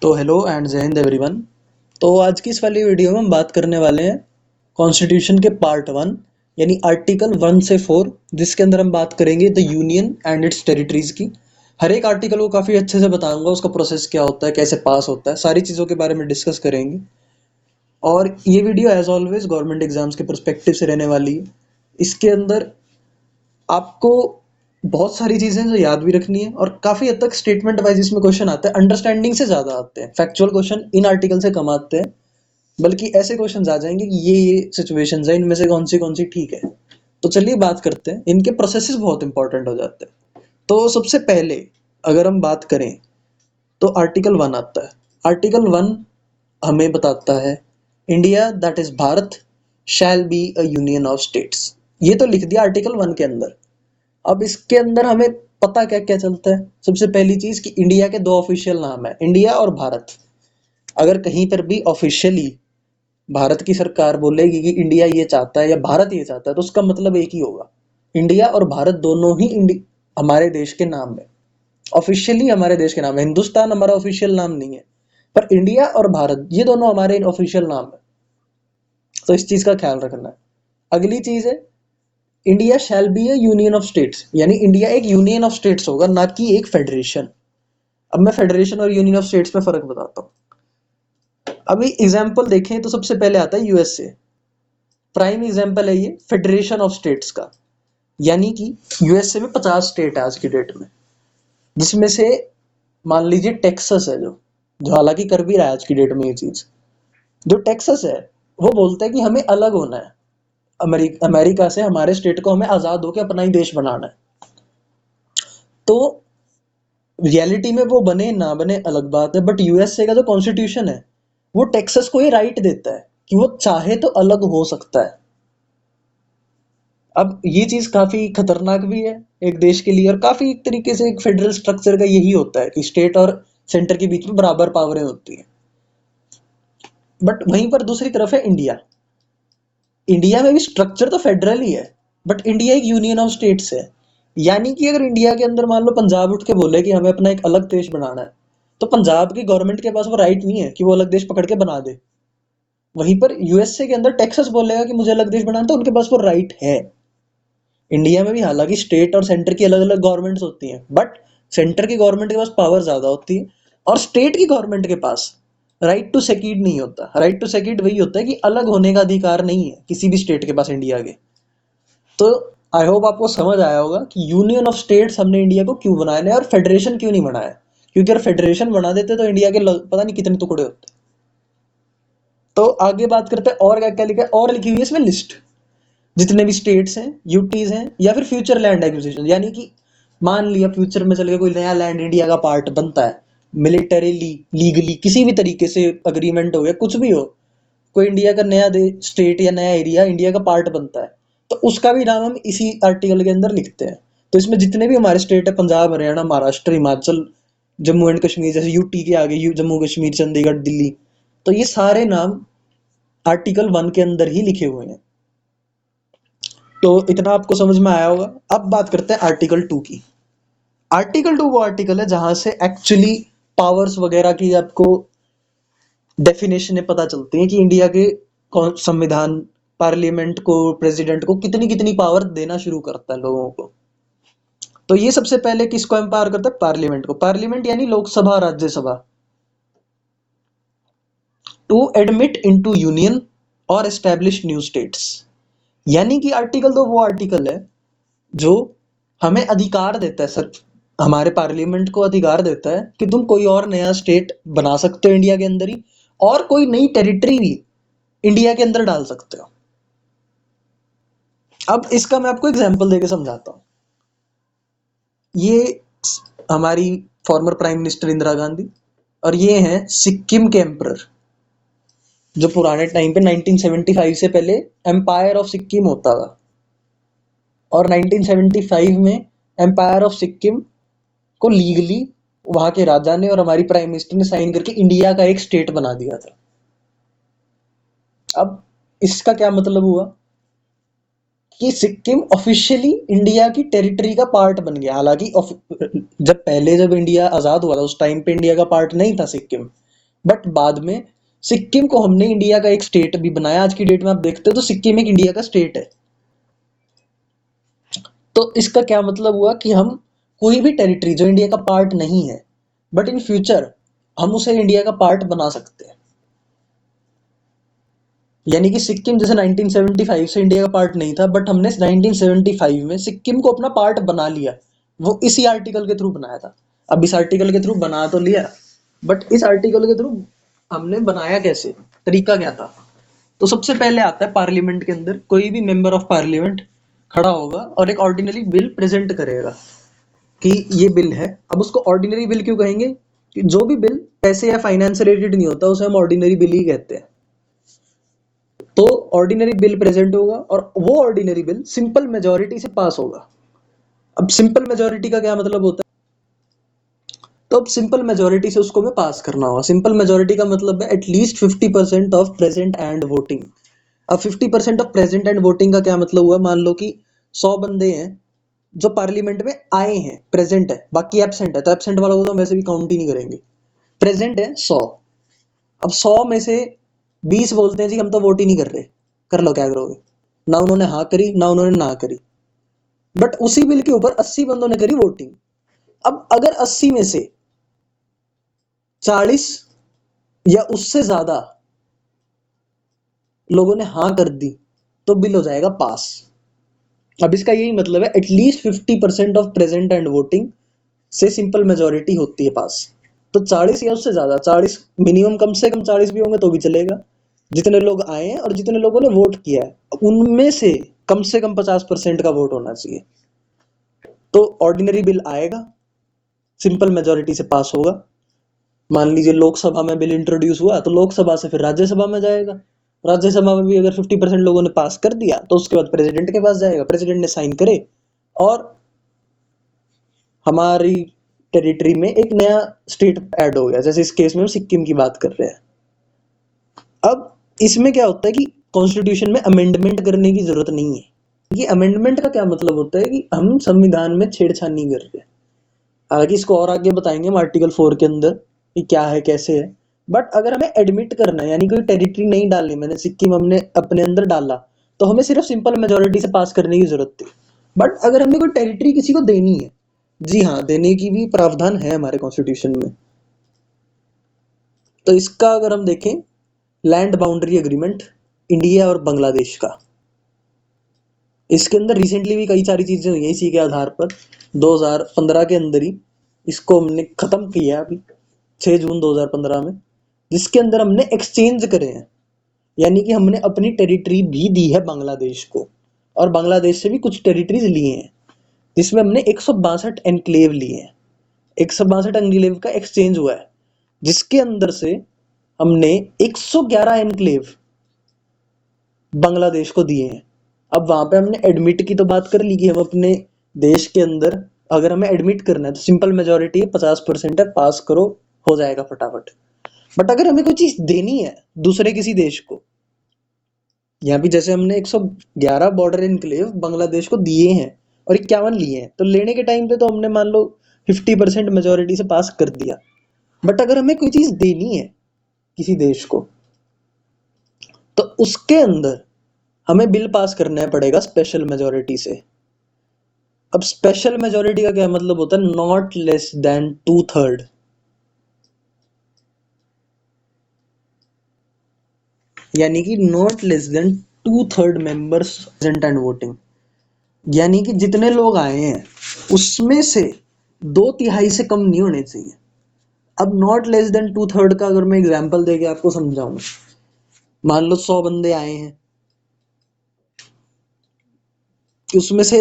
तो hello and जय Hind everyone. तो आज की इस वाली वीडियो में हम बात करने वाले हैं कॉन्स्टिट्यूशन के पार्ट वन यानी आर्टिकल 1 से 4, जिसके अंदर हम बात करेंगे the union and it's territories की। हर एक आर्टिकल को काफ़ी अच्छे से बताऊंगा, उसका प्रोसेस क्या होता है, कैसे पास होता है, सारी चीज़ों के बारे में डिस्कस करेंगे। और ये video as always government exams के परस्पेक्टिव से रहने वाली है। इसके अंदर आपको बहुत सारी चीजें जो याद भी रखनी है और काफी हद तक स्टेटमेंट वाइज इसमें क्वेश्चन आते हैं, अंडरस्टैंडिंग से ज्यादा आते हैं, फैक्चुअल क्वेश्चन इन आर्टिकल से कम आते हैं। बल्कि ऐसे क्वेश्चन आ जाएंगे कि ये सिचुएशंस है, इनमें से कौन सी ठीक है। तो चलिए बात करते हैं, इनके प्रोसेसेस बहुत इंपॉर्टेंट हो जाते हैं। तो सबसे पहले अगर हम बात करें तो आर्टिकल 1 आता है। आर्टिकल 1 हमें बताता है India that is Bharat shall be a union of states. ये तो लिख दिया आर्टिकल 1 के अंदर। अब इसके अंदर हमें पता क्या क्या चलता है। सबसे पहली चीज कि इंडिया के दो ऑफिशियल नाम है, इंडिया और भारत। अगर कहीं पर भी ऑफिशियली भारत की सरकार बोलेगी कि इंडिया ये चाहता है या भारत ये चाहता है, तो उसका मतलब एक ही होगा, इंडिया और भारत दोनों ही हमारे देश के नाम है, ऑफिशियली हमारे देश के नाम है। हिंदुस्तान हमारा ऑफिशियल नाम नहीं है, पर इंडिया और भारत ये दोनों हमारे ऑफिशियल नाम है। तो इस चीज का ख्याल रखना है। अगली चीज है India shall be A union of states, यानी इंडिया एक यूनियन ऑफ स्टेट्स होगा, ना कि एक फेडरेशन। अब मैं फेडरेशन और यूनियन ऑफ स्टेट्स में फर्क बताता हूँ। अभी एग्जांपल देखें तो सबसे पहले आता है यूएसए। प्राइम एग्जांपल है ये फेडरेशन ऑफ स्टेट्स का। यानी कि यूएसए में 50 स्टेट है आज की डेट में, जिसमें से मान लीजिए टेक्सास है, जो जो हालांकि कर भी रहा है आज की डेट में ये चीज। जो टेक्सास है वो बोलता है कि हमें अलग होना है अमेरिका से, हमारे स्टेट को हमें आजाद होकर अपना ही देश बनाना है। तो रियलिटी में वो बने ना बने अलग बात है, बट यूएसए का जो कॉन्स्टिट्यूशन है वो टेक्सास को ये राइट देता है कि वो चाहे तो अलग हो सकता है। अब ये चीज काफी खतरनाक भी है एक देश के लिए, और काफी एक तरीके से एक फेडरल स्ट्रक्चर का यही होता है कि स्टेट और सेंटर के बीच में बराबर पावरें होती हैं। बट वहीं पर दूसरी तरफ है इंडिया। इंडिया में भी स्ट्रक्चर तो फेडरल ही है, बट इंडिया एक यूनियन ऑफ स्टेट्स है। यानी कि अगर इंडिया के अंदर मान लो पंजाब उठ के बोले कि हमें अपना एक अलग देश बनाना है, तो पंजाब की गवर्नमेंट के पास वो राइट नहीं है कि वो अलग देश पकड़ के बना दे। वहीं पर यूएसए के अंदर टेक्सास बोलेगा कि मुझे अलग देश बनाना है, तो उनके पास वो राइट है। इंडिया में भी हालांकि स्टेट और सेंटर की अलग अलग गवर्नमेंट्स होती हैं, बट सेंटर की गवर्नमेंट के पास पावर ज्यादा होती है और स्टेट की गवर्नमेंट के पास राइट टू सेकीड नहीं होता। राइट टू सेकीड वही होता है कि अलग होने का अधिकार नहीं है किसी भी स्टेट के पास इंडिया के। तो आई होप आपको समझ आया होगा कि यूनियन ऑफ स्टेट्स हमने इंडिया को क्यों बनाया है और फेडरेशन क्यों नहीं बनाया। क्योंकि अगर फेडरेशन बना देते तो इंडिया के पता नहीं कितने टुकड़े होते। तो आगे बात करते हैं और क्या क्या लिखा है। और लिखी हुई है इसमें लिस्ट, जितने भी स्टेट्स हैं, यूटीज हैं, या फिर फ्यूचर लैंड एक्विजिशन। यानी कि मान लिया फ्यूचर में चल के कोई नया लैंड इंडिया का पार्ट बनता है, मिलिटरीली लीगली किसी भी तरीके से अग्रीमेंट हो गया, कुछ भी हो, कोई इंडिया का नया स्टेट या नया एरिया इंडिया का पार्ट बनता है, तो उसका भी नाम हम इसी आर्टिकल के अंदर लिखते हैं। तो इसमें जितने भी हमारे स्टेट है, पंजाब, हरियाणा, महाराष्ट्र, हिमाचल, जम्मू एंड कश्मीर, जैसे यूटी के आगे जम्मू कश्मीर, चंडीगढ़, दिल्ली, तो ये सारे नाम आर्टिकल 1 के अंदर ही लिखे हुए हैं। तो इतना आपको समझ में आया होगा। अब बात करते हैं आर्टिकल 2 की। आर्टिकल 2 वो आर्टिकल है जहां से एक्चुअली पावर्स वगैरह की आपको डेफिनेशन पता चलती है कि इंडिया के संविधान पार्लियामेंट को, प्रेसिडेंट को कितनी कितनी पावर देना शुरू करता है लोगों को। तो ये सबसे पहले किसको एम्पावर करता है? पार्लियामेंट को। पार्लियामेंट यानी Lok Sabha, Rajya Sabha, to admit into union और एस्टेब्लिश न्यू स्टेट्स। यानी कि आर्टिकल 2 वो आर्टिकल है जो हमें अधिकार देता है, सर, हमारे पार्लियामेंट को अधिकार देता है कि तुम कोई और नया स्टेट बना सकते हो इंडिया के अंदर ही, और कोई नई टेरिटरी भी इंडिया के अंदर डाल सकते हो। अब इसका मैं आपको एग्जांपल देके समझाता हूँ। ये हमारी former prime minister Indira Gandhi, और ये हैं सिक्किम के एम्परर, जो पुराने टाइम पे 1975 से पहले एम्पायर ऑफ सिक्किम होता था, और 1975 में एम्पायर ऑफ सिक्किम को लीगली वहां के राजा ने और हमारी प्राइम मिनिस्टर ने साइन करके इंडिया का एक स्टेट बना दिया था। अब इसका क्या मतलब हुआ कि सिक्किम ऑफिशियली इंडिया की टेरिटरी का पार्ट बन गया। हालांकि जब इंडिया आजाद हुआ था उस टाइम पे इंडिया का पार्ट नहीं था सिक्किम, बट बाद में सिक्किम को हमने इंडिया का एक स्टेट भी बनाया। आज की डेट में आप देखते हो तो सिक्किम एक इंडिया का स्टेट है। तो इसका क्या मतलब हुआ कि हम कोई भी टेरिटरी जो इंडिया का पार्ट नहीं है, बट इन फ्यूचर हम उसे इंडिया का पार्ट बना सकते हैं। यानी कि सिक्किम जैसे 1975 से इंडिया का पार्ट नहीं था, बट हमने 1975 में सिक्किम को अपना पार्ट बना लिया। वो इसी आर्टिकल के थ्रू बनाया था। अब इस आर्टिकल के थ्रू बना तो लिया, बट इस आर्टिकल के थ्रू हमने बनाया कैसे, तरीका क्या था? तो सबसे पहले आता है पार्लियामेंट के अंदर कोई भी मेंबर ऑफ पार्लियामेंट खड़ा होगा और एक ऑर्डिनरी बिल प्रेजेंट करेगा कि ये बिल है। अब उसको ऑर्डिनरी बिल क्यों कहेंगे? कि जो भी बिल पैसे या फाइनेंस से रिलेटेड नहीं होता उसे हम ऑर्डिनरी बिल ही कहते हैं। तो ऑर्डिनरी बिल प्रेजेंट होगा और वो ऑर्डिनरी बिल सिंपल मेजोरिटी से पास होगा। अब सिंपल मेजोरिटी का क्या मतलब होता है? तो अब सिंपल मेजोरिटी से उसको में पास करना होगा। सिंपल मेजोरिटी का मतलब है at least 50% of present and voting. अब 50% ऑफ प्रेजेंट एंड वोटिंग का क्या मतलब हुआ? मान लो कि 100 बंदे हैं जो पार्लियामेंट में आए हैं, प्रेजेंट है, बाकी एब्सेंट है, तो एब्सेंट वालों को तो हम वैसे भी काउंट ही नहीं करेंगे। प्रेजेंट है 100। अब 100 में से 20 बोलते हैं जी हम तो वोट ही नहीं कर रहे। कर लो, क्या करोगे? ना उन्होंने हाँ करी ना उन्होंने ना करी, बट उसी बिल के ऊपर 80 बंदों ने करी वोटिंग। अब अगर 80 में से 40 या उससे ज्यादा लोगों ने हाँ कर दी तो बिल हो जाएगा पास। अब इसका यही मतलब है at least 50% of present and voting से सिंपल मेजोरिटी होती है पास। तो 40 या उससे ज्यादा, 40 मिनिमम, कम से कम 40 भी होंगे तो भी चलेगा। जितने लोग आए हैं और जितने लोगों ने वोट किया है उनमें से कम 50% का वोट होना चाहिए। तो ऑर्डिनरी बिल आएगा, सिंपल मेजोरिटी से पास होगा। मान लीजिए लोकसभा में बिल इंट्रोड्यूस हुआ तो लोकसभा से फिर राज्यसभा में जाएगा। राज्यसभा में भी अगर 50% लोगों ने पास कर दिया तो उसके बाद प्रेसिडेंट के पास जाएगा, प्रेसिडेंट ने साइन करे और हमारी टेरिटरी में एक नया स्टेट ऐड हो गया। जैसे इस केस में हम सिक्किम की बात कर रहे हैं। अब इसमें क्या होता है कि कॉन्स्टिट्यूशन में अमेंडमेंट करने की जरूरत नहीं है। ये अमेंडमेंट का क्या मतलब होता है कि हम संविधान में छेड़छाड़ नहीं कर रहे। हालांकि इसको और आगे बताएंगे हम आर्टिकल 4 के अंदर कि क्या है कैसे है। बट अगर हमें एडमिट करना है, यानी कोई टेरिटरी नहीं डालनी, मैंने सिक्किम हमने अपने अंदर डाला तो हमें सिर्फ सिंपल मेजोरिटी से पास करने की जरूरत थी। बट अगर हमने कोई टेरिटरी किसी को देनी है, जी हाँ, देने की भी प्रावधान है हमारे कॉन्स्टिट्यूशन में। तो इसका अगर हम देखें, लैंड बाउंड्री एग्रीमेंट इंडिया और बांग्लादेश का, इसके अंदर रिसेंटली भी कई सारी चीजें हुई हैं इसी के आधार पर। 2015 के अंदर ही इसको हमने खत्म किया, अभी 6 जून 2015 में, जिसके अंदर हमने एक्सचेंज करे हैं। यानी कि हमने अपनी टेरिटरी भी दी है बांग्लादेश को और बांग्लादेश से भी कुछ टेरिटरीज लिए हैं, जिसमें हमने 162 एनक्लेव लिए हैं। 162 एनक्लेव का एक्सचेंज हुआ है, जिसके अंदर से हमने 111 एनक्लेव बांग्लादेश को दिए हैं। अब वहां पे हमने एडमिट की तो बात कर ली कि हम अपने देश के अंदर अगर हमें एडमिट करना है तो सिंपल मेजोरिटी 50% है, पास करो, हो जाएगा फटाफट। बट अगर हमें कोई चीज देनी है दूसरे किसी देश को, यहाँ भी जैसे हमने 111 बॉर्डर एनक्लेव बांग्लादेश को दिए हैं और 51 लिए हैं, तो लेने के टाइम पे तो हमने मान लो 50% मेजोरिटी से पास कर दिया। बट अगर हमें कोई चीज देनी है किसी देश को तो उसके अंदर हमें बिल पास करना पड़ेगा स्पेशल मेजोरिटी से। अब स्पेशल मेजोरिटी का क्या मतलब होता है? Not less than 2/3। यानी कि not less than 2/3 members present and voting. यानी कि जितने लोग आए हैं उसमें से 2/3 से कम नहीं होने चाहिए। अब नॉट लेस देन 2/3 का अगर मैं एग्जांपल देके आपको समझाऊं, मान लो 100 बंदे आए हैं, उसमें से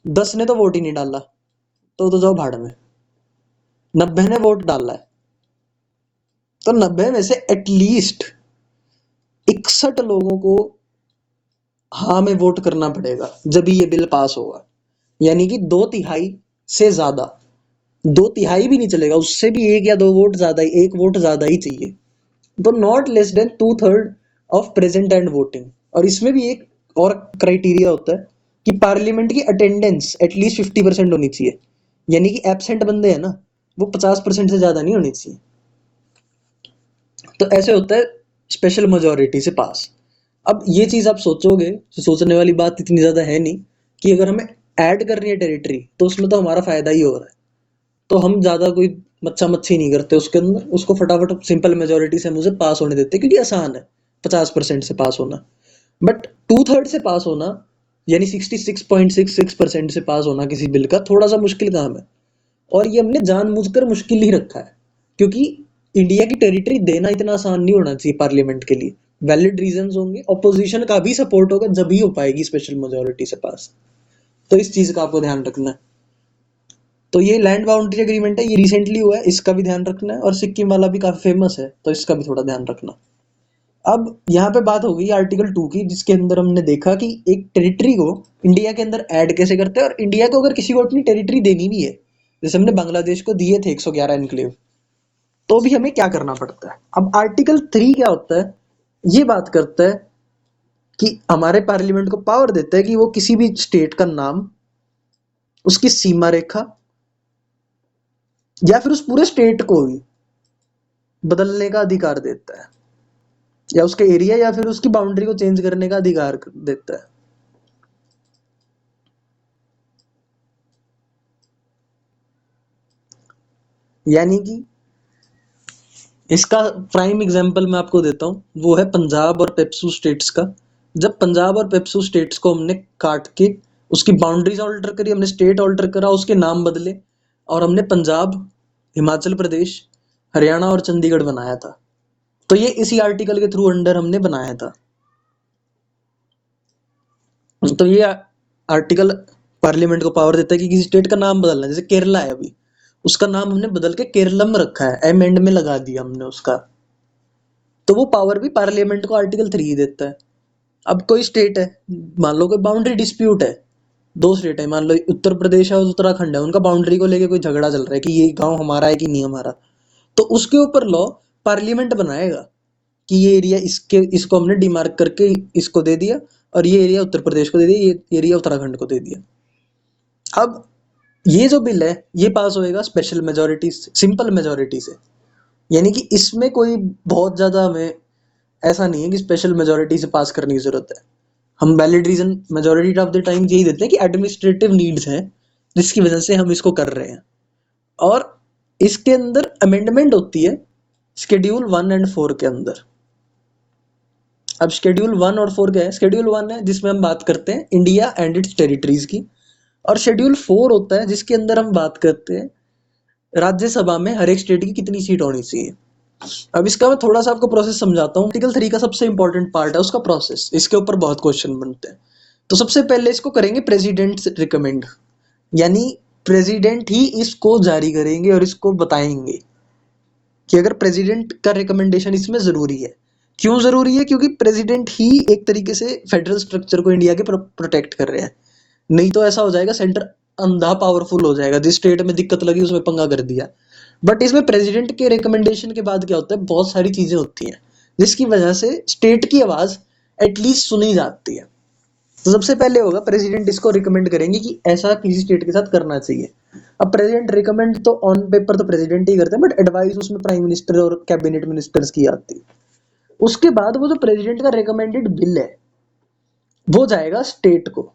10 ने तो वोट ही नहीं डाला, तो जाओ भाड़ में। 90 ने वोट डाला है, तो 90 में से एटलीस्ट 61 लोगों को हाँ में वोट करना पड़ेगा जब ये बिल पास होगा। यानी कि 2/3 से ज्यादा, 2/3 भी नहीं चलेगा, उससे भी 1 या 2 वोट ज्यादा ही, 1 वोट ज्यादा ही चाहिए। तो not less than 2/3 of present and voting. और इसमें भी एक और क्राइटेरिया होता है कि पार्लियामेंट की अटेंडेंस एटलीस्ट 50% होनी चाहिए। यानी कि एब्सेंट बंदे हैं ना, वो 50% से ज्यादा नहीं होनी चाहिए। तो ऐसे होता है स्पेशल मेजोरिटी से पास। अब ये चीज आप सोचोगे तो सोचने वाली बात इतनी ज्यादा है नहीं कि अगर हमें ऐड करनी है टेरिटरी तो उसमें तो हमारा फायदा ही हो रहा है, तो हम ज्यादा कोई मच्छा मच्छी नहीं करते उसके अंदर, उसको फटाफट सिंपल मेजोरिटी से हम उसे पास होने देते हैं क्योंकि आसान है 50% से पास होना। बट 2/3 से पास होना यानी 66.66% से पास होना किसी बिल का थोड़ा सा मुश्किल काम है, और ये हमने जानबूझकर मुश्किल ही रखा है क्योंकि इंडिया की टेरिटरी देना इतना आसान नहीं होना चाहिए पार्लियामेंट के लिए। वैलिड रीजंस होंगे, ऑपोजिशन का भी सपोर्ट होगा, जब ही हो पाएगी स्पेशल मेजोरिटी से पास। तो इस चीज का आपको ध्यान रखना है। तो ये लैंड बाउंड्री एग्रीमेंट है, ये रिसेंटली हुआ है, इसका भी ध्यान रखना है, और सिक्किम वाला भी काफी फेमस है तो इसका भी थोड़ा ध्यान रखना। अब यहाँ पे बात हो गई आर्टिकल 2 की, जिसके अंदर हमने देखा कि एक टेरिटरी को इंडिया के अंदर ऐड कैसे करते हैं, और इंडिया को अगर किसी को अपनी टेरिटरी देनी भी है, जैसे हमने बांग्लादेश को दिए थे 111 एनक्लेव, तो भी हमें क्या करना पड़ता है। अब आर्टिकल 3 क्या होता है, ये बात करता है कि हमारे पार्लियामेंट को पावर देता है कि वो किसी भी स्टेट का नाम, उसकी सीमा रेखा, या फिर उस पूरे स्टेट को भी बदलने का अधिकार देता है, या उसके एरिया या फिर उसकी बाउंड्री को चेंज करने का अधिकार देता है। यानी कि इसका प्राइम एग्जांपल मैं आपको देता हूँ, वो है पंजाब और पेप्सू स्टेट्स का। जब पंजाब और पेप्सू स्टेट्स को हमने काट के उसकी बाउंड्रीज ऑल्टर करी, हमने स्टेट ऑल्टर करा, उसके नाम बदले, और हमने पंजाब, हिमाचल प्रदेश, हरियाणा और चंडीगढ़ बनाया था। तो ये इसी आर्टिकल के थ्रू अंडर हमने बनाया था। तो ये आर्टिकल पार्लियामेंट को पावर देता है कि किसी स्टेट का नाम बदलना, जैसे केरला है अभी, उसका नाम हमने बदल के केरलम रखा है, एमेंड में लगा दिया हमने उसका, तो वो पावर भी पार्लियामेंट को आर्टिकल 3 ही देता है। अब कोई स्टेट है, मान लो कोई बाउंड्री डिस्प्यूट है, दो स्टेट है, मान लो उत्तर प्रदेश और उत्तराखंड है, उनका बाउंड्री को लेके कोई झगड़ा चल रहा है कि ये गांव हमारा है कि नहीं हमारा, तो उसके ऊपर लॉ पार्लियामेंट बनाएगा कि ये एरिया इसके, इसको हमने डिमार्क करके इसको दे दिया, और ये एरिया उत्तर प्रदेश को दे दिया, ये एरिया उत्तराखंड को दे दिया। अब ये जो बिल है ये पास होएगा स्पेशल मेजोरिटी, सिंपल मेजोरिटी से, यानी कि इसमें कोई बहुत ज्यादा हमें ऐसा नहीं है कि स्पेशल मेजोरिटी से पास करने की जरूरत है। हम valid reason majority of the time यही देते हैं कि एडमिनिस्ट्रेटिव नीड्स हैं जिसकी वजह से हम इसको कर रहे हैं। और इसके अंदर अमेंडमेंट होती है शेड्यूल 1 और 4 के अंदर। अब शेड्यूल 1 और 4 क्या है, शेड्यूल 1 है जिसमें हम बात करते हैं इंडिया एंड इट्स टेरिटरीज की, और शेड्यूल 4 होता है जिसके अंदर हम बात करते हैं राज्यसभा में हर एक स्टेट की कितनी सीट होनी चाहिए। अब इसका मैं थोड़ा सा आपको प्रोसेस समझाता हूँ। आर्टिकल 3 का सबसे इंपॉर्टेंट पार्ट है उसका प्रोसेस, इसके ऊपर बहुत क्वेश्चन बनते हैं। तो सबसे पहले इसको करेंगे प्रेसिडेंट रिकमेंड, यानी प्रेसिडेंट ही इसको जारी करेंगे और इसको बताएंगे कि अगर प्रेसिडेंट का रिकमेंडेशन इसमें जरूरी है। क्यों जरूरी है, क्योंकि प्रेसिडेंट ही एक तरीके से फेडरल स्ट्रक्चर को इंडिया के प्रोटेक्ट कर रहे हैं। नहीं तो ऐसा हो जाएगा सेंटर अंधा पावरफुल हो जाएगा, जिस स्टेट में दिक्कत लगी उसमें पंगा कर दिया। बट इसमें प्रेसिडेंट के रिकमेंडेशन के बाद क्या होता है, बहुत सारी चीजें होती हैं जिसकी वजह से स्टेट की आवाज एटलीस्ट सुनी जाती है। तो सबसे पहले होगा प्रेसिडेंट इसको रिकमेंड करेंगे कि ऐसा किसी स्टेट के साथ करना चाहिए। अब प्रेसिडेंट रिकमेंड तो ऑन पेपर तो प्रेसिडेंट ही करते हैं, बट एडवाइस उसमें प्राइम मिनिस्टर और कैबिनेट मिनिस्टर्स की आती है। उसके बाद वो जो प्रेसिडेंट का रिकमेंडेड बिल है वो जाएगा स्टेट को।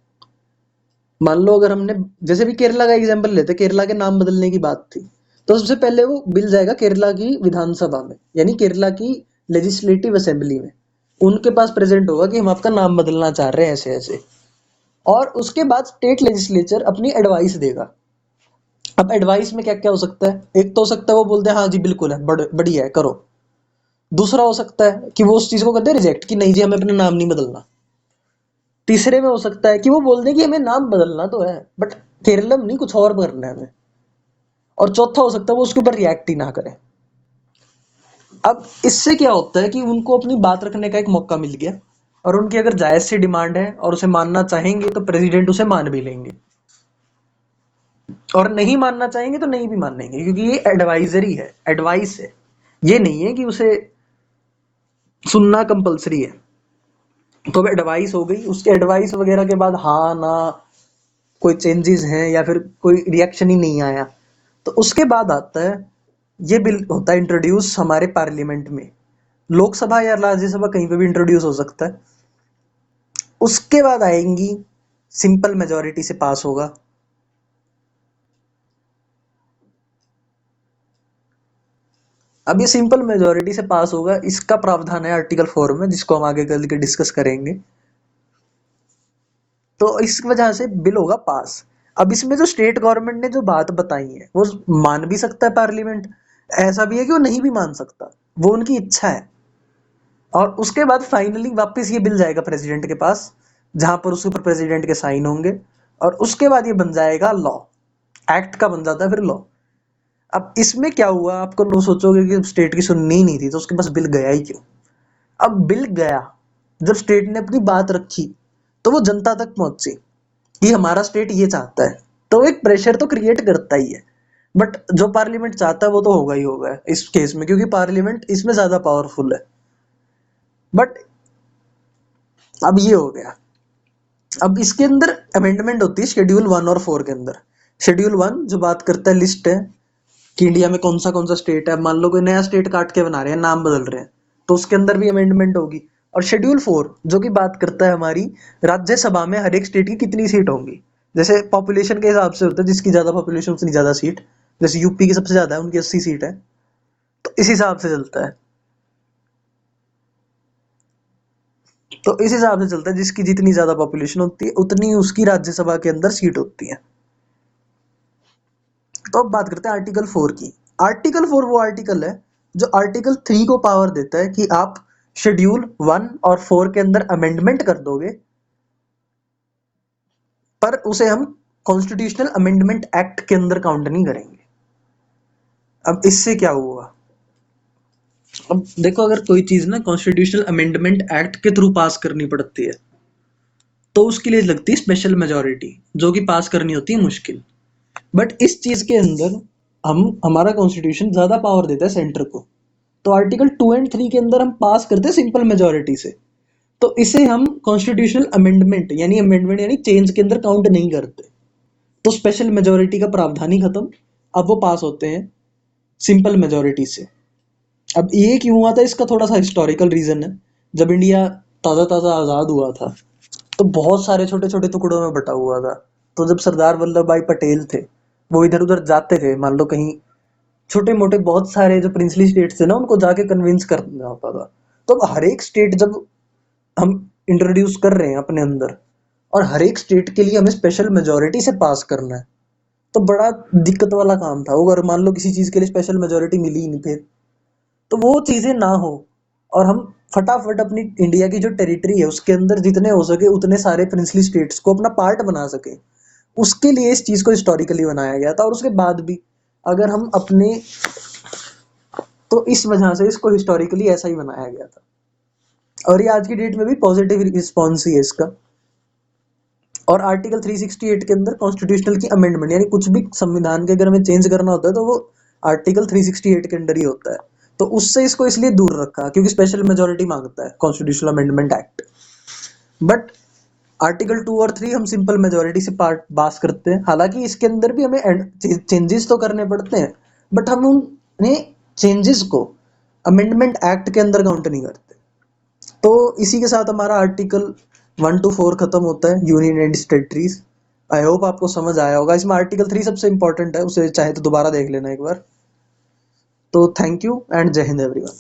मान लो अगर हमने जैसे भी केरला का एग्जांपल लेते, केरला के नाम बदलने की बात थी, तो सबसे पहले वो बिल जाएगा केरला की विधानसभा में, यानी केरला की लेजिस्लेटिव असेंबली में। उनके पास प्रेजेंट होगा कि हम आपका नाम बदलना चाह रहे हैं ऐसे ऐसे, और उसके बाद स्टेट लेजिस्लेचर अपनी एडवाइस देगा। अब एडवाइस में क्या क्या हो सकता है, एक तो हो सकता है वो बोलते हैं हाँ जी बिल्कुल है, बढ़िया है करो। दूसरा हो सकता है कि वो उस चीज को कहते हैं रिजेक्ट, कि नहीं जी हमें अपना नाम नहीं बदलना। तीसरे में हो सकता है कि वो बोल दें कि हमें नाम बदलना तो है बट केरलम नहीं, कुछ और करना है हमें। और चौथा हो सकता है वो उसके ऊपर रिएक्ट ही ना करें। अब इससे क्या होता है कि उनको अपनी बात रखने का एक मौका मिल गया, और उनकी अगर जायज सी डिमांड है और उसे मानना चाहेंगे तो प्रेसिडेंट उसे मान भी लेंगे, और नहीं मानना चाहेंगे तो नहीं भी मानेंगे, क्योंकि ये एडवाइजरी है, एडवाइस है, ये नहीं है कि उसे सुनना कंपलसरी है। तो अब एडवाइस हो गई, उसके एडवाइस वगैरह के बाद हाँ ना कोई चेंजेस हैं या फिर कोई रिएक्शन ही नहीं आया, तो उसके बाद आता है ये बिल होता है इंट्रोड्यूस हमारे पार्लियामेंट में। लोकसभा या राज्यसभा कहीं पे भी इंट्रोड्यूस हो सकता है। उसके बाद आएंगी सिंपल मेजोरिटी से पास होगा। अब ये सिंपल मेजोरिटी से पास होगा, इसका प्रावधान है आर्टिकल 4 में, जिसको हम आगे कल के डिस्कस करेंगे। तो इस वजह से बिल होगा पास। अब इसमें जो स्टेट गवर्नमेंट ने जो बात बताई है वो मान भी सकता है पार्लियामेंट, ऐसा भी है कि वो नहीं भी मान सकता, वो उनकी इच्छा है। और उसके बाद फाइनली वापस ये बिल जाएगा प्रेसिडेंट के पास, जहां पर उसके ऊपर प्रेसिडेंट के साइन होंगे, और उसके बाद ये बन जाएगा लॉ। एक्ट का बन जाता है फिर लॉ। अब इसमें क्या हुआ, आपको लोग सोचोगे कि स्टेट की सुननी ही नहीं थी तो उसके पास बिल गया ही क्यों। अब बिल गया, जब स्टेट ने अपनी बात रखी तो वो जनता तक पहुंची कि हमारा स्टेट ये चाहता है, तो एक प्रेशर तो क्रिएट करता ही है। बट जो पार्लियामेंट चाहता है वो तो होगा ही होगा इस केस में, क्योंकि पार्लियामेंट इसमें ज्यादा पावरफुल है। बट अब ये हो गया। अब इसके अंदर अमेंडमेंट होती है शेड्यूल 1 और 4 के अंदर। शेड्यूल 1 जो बात करता है, लिस्ट है कि इंडिया में कौन सा स्टेट है। मान लो कोई नया स्टेट काट के बना रहे हैं, नाम बदल रहे हैं, तो उसके अंदर भी अमेंडमेंट होगी। और शेड्यूल 4 जो कि बात करता है हमारी राज्यसभा में हर एक स्टेट की कितनी सीट होंगी। जैसे पॉपुलेशन के हिसाब से होता है, जिसकी ज्यादा पॉपुलेशन उतनी ज्यादा सीट। जैसे यूपी की सबसे ज्यादा है, उनकी 80 सीट है, तो इस हिसाब से चलता है। तो इस हिसाब से चलता है, जिसकी जितनी ज्यादा पॉपुलेशन होती है उतनी उसकी राज्यसभा के अंदर सीट होती है। तो अब बात करते हैं आर्टिकल 4 की। आर्टिकल 4 वो आर्टिकल है जो आर्टिकल 3 को पावर देता है कि आप शेड्यूल 1 और 4 के अंदर अमेंडमेंट कर दोगे, पर उसे हम कॉन्स्टिट्यूशनल अमेंडमेंट एक्ट के अंदर काउंट नहीं करेंगे। अब इससे क्या हुआ, अब देखो, अगर कोई चीज ना कॉन्स्टिट्यूशनल अमेंडमेंट एक्ट के थ्रू पास करनी पड़ती है तो उसके लिए लगती है स्पेशल मेजोरिटी, जो कि पास करनी होती है मुश्किल। बट इस चीज के अंदर हम हमारा कॉन्स्टिट्यूशन ज्यादा पावर देता है सेंटर को। तो आर्टिकल 2 और 3 के अंदर हम पास करते हैं सिंपल मेजोरिटी से, तो इसे हम कॉन्स्टिट्यूशनल अमेंडमेंट यानी चेंज के अंदर काउंट नहीं करते। तो स्पेशल मेजोरिटी का प्रावधान ही खत्म। अब वो पास होते हैं सिंपल मेजोरिटी से। अब ये क्यों हुआ था, इसका थोड़ा सा हिस्टोरिकल रीजन है। जब इंडिया ताज़ा ताज़ा आज़ाद हुआ था तो बहुत सारे छोटे छोटे टुकड़ों में बटा हुआ था। तो जब सरदार वल्लभ भाई पटेल थे, वो इधर उधर जाते थे, मान लो कहीं छोटे मोटे बहुत सारे जो प्रिंसली स्टेट्स थे ना, उनको जाके कन्विंस करना होता था। तो अब हर एक स्टेट जब हम इंट्रोड्यूस कर रहे हैं अपने अंदर, और हर एक स्टेट के लिए हमें स्पेशल मेजोरिटी से पास करना है, तो बड़ा दिक्कत वाला काम था। अगर मान लो किसी चीज के लिए स्पेशल मेजोरिटी मिली ही नहीं, फिर तो वो चीजें ना हो, और हम फटाफट अपनी इंडिया की जो टेरिटरी है उसके अंदर जितने हो सके उतने सारे प्रिंसली स्टेट्स को अपना पार्ट बना सके, उसके लिए इस चीज को हिस्टोरिकली बनाया गया था। और उसके बाद भी अगर हम अपने, तो इस वजह से इसको हिस्टोरिकली ऐसा ही बनाया गया था। और ये आज की डेट में भी पॉजिटिव रिस्पॉन्स ही है इसका। और आर्टिकल 368 के अंदर कॉन्स्टिट्यूशनल की अमेंडमेंट, यानी कुछ भी संविधान के अगर हमें चेंज करना होता है तो वो आर्टिकल 368 के अंदर ही होता है। तो उससे इसको इसलिए दूर रखा क्योंकि स्पेशल मेजोरिटी मांगता है constitutional amendment act. But article 2 और 3 हम सिंपल मेजोरिटी से पार्ट पास करते हैं। हालांकि इसके अंदर भी हमें चेंजेस तो करने पड़ते हैं, बट हम उन्हें चेंजेस को अमेंडमेंट एक्ट के अंदर काउंट नहीं करते। तो इसी के साथ हमारा आर्टिकल 1 to 4 खत्म होता है, union and territories. I hope आपको समझ आया होगा। इसमें आर्टिकल 3 सबसे इंपॉर्टेंट है, उसे चाहे तो दोबारा देख लेना एक बार। तो थैंक यू एंड जय हिंद एवरीवन।